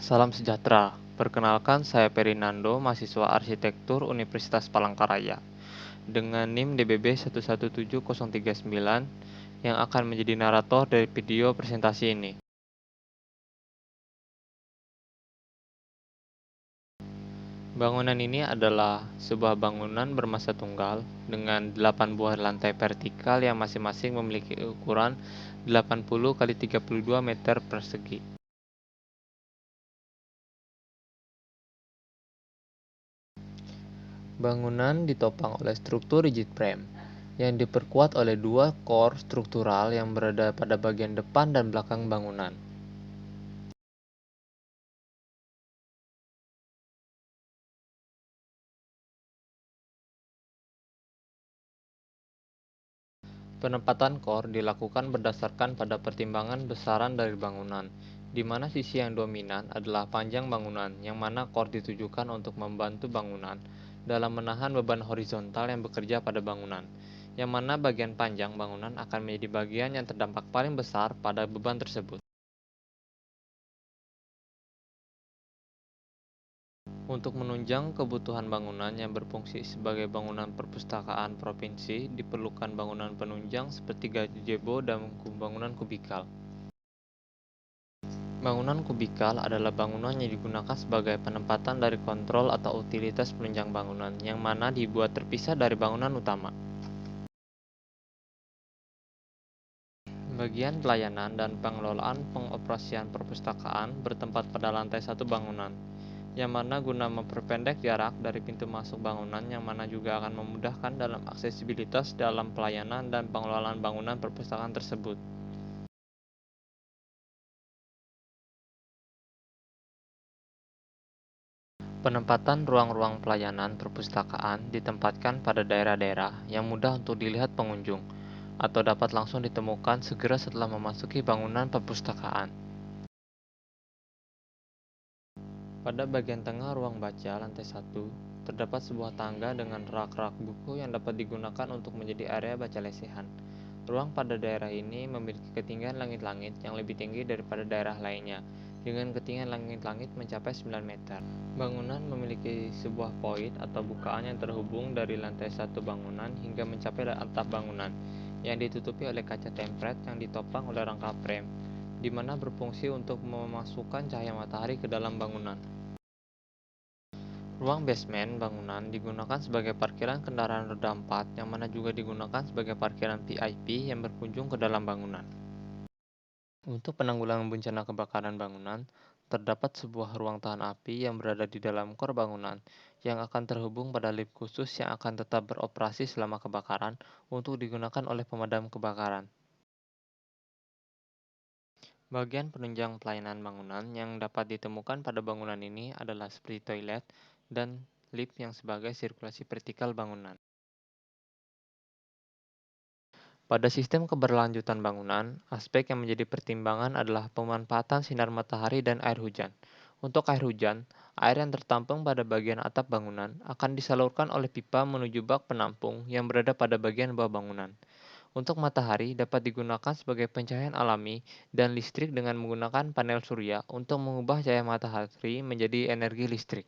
Salam sejahtera. Perkenalkan, saya Ferinando, mahasiswa arsitektur Universitas Palangkaraya. Dengan NIM DBB 117039 yang akan menjadi narator dari video presentasi ini. Bangunan ini adalah sebuah bangunan bermasa tunggal dengan 8 buah lantai vertikal yang masing-masing memiliki ukuran 80 x 32 meter persegi. Bangunan ditopang oleh struktur rigid frame yang diperkuat oleh dua core struktural yang berada pada bagian depan dan belakang bangunan. Penempatan core dilakukan berdasarkan pada pertimbangan besaran dari bangunan, di mana sisi yang dominan adalah panjang bangunan, yang mana core ditujukan untuk membantu bangunan dalam menahan beban horizontal yang bekerja pada bangunan, yang mana bagian panjang bangunan akan menjadi bagian yang terdampak paling besar pada beban tersebut. Untuk menunjang kebutuhan bangunan yang berfungsi sebagai bangunan perpustakaan provinsi, diperlukan bangunan penunjang seperti gazebo dan bangunan kubikal. Bangunan kubikal adalah bangunan yang digunakan sebagai penempatan dari kontrol atau utilitas penunjang bangunan, yang mana dibuat terpisah dari bangunan utama. Bagian pelayanan dan pengelolaan pengoperasian perpustakaan bertempat pada lantai satu bangunan, yang mana guna memperpendek jarak dari pintu masuk bangunan, yang mana juga akan memudahkan dalam aksesibilitas dalam pelayanan dan pengelolaan bangunan perpustakaan tersebut. Penempatan ruang-ruang pelayanan perpustakaan ditempatkan pada daerah-daerah yang mudah untuk dilihat pengunjung, atau dapat langsung ditemukan segera setelah memasuki bangunan perpustakaan. Pada bagian tengah ruang baca lantai 1, terdapat sebuah tangga dengan rak-rak buku yang dapat digunakan untuk menjadi area baca lesehan. Ruang pada daerah ini memiliki ketinggian langit-langit yang lebih tinggi daripada daerah lainnya, dengan ketinggian langit-langit mencapai 9 meter. Bangunan memiliki sebuah poin atau bukaan yang terhubung dari lantai satu bangunan hingga mencapai atap bangunan, yang ditutupi oleh kaca tempret yang ditopang oleh rangka frame, di mana berfungsi untuk memasukkan cahaya matahari ke dalam bangunan. Ruang basement bangunan digunakan sebagai parkiran kendaraan roda 4, yang mana juga digunakan sebagai parkiran VIP yang berkunjung ke dalam bangunan. Untuk penanggulangan bencana kebakaran bangunan, terdapat sebuah ruang tahan api yang berada di dalam kor bangunan, yang akan terhubung pada lift khusus yang akan tetap beroperasi selama kebakaran untuk digunakan oleh pemadam kebakaran. Bagian penunjang pelayanan bangunan yang dapat ditemukan pada bangunan ini adalah seperti toilet dan lift yang sebagai sirkulasi vertikal bangunan. Pada sistem keberlanjutan bangunan, aspek yang menjadi pertimbangan adalah pemanfaatan sinar matahari dan air hujan. Untuk air hujan, air yang tertampung pada bagian atap bangunan akan disalurkan oleh pipa menuju bak penampung yang berada pada bagian bawah bangunan. Untuk matahari dapat digunakan sebagai pencahayaan alami dan listrik dengan menggunakan panel surya untuk mengubah cahaya matahari menjadi energi listrik.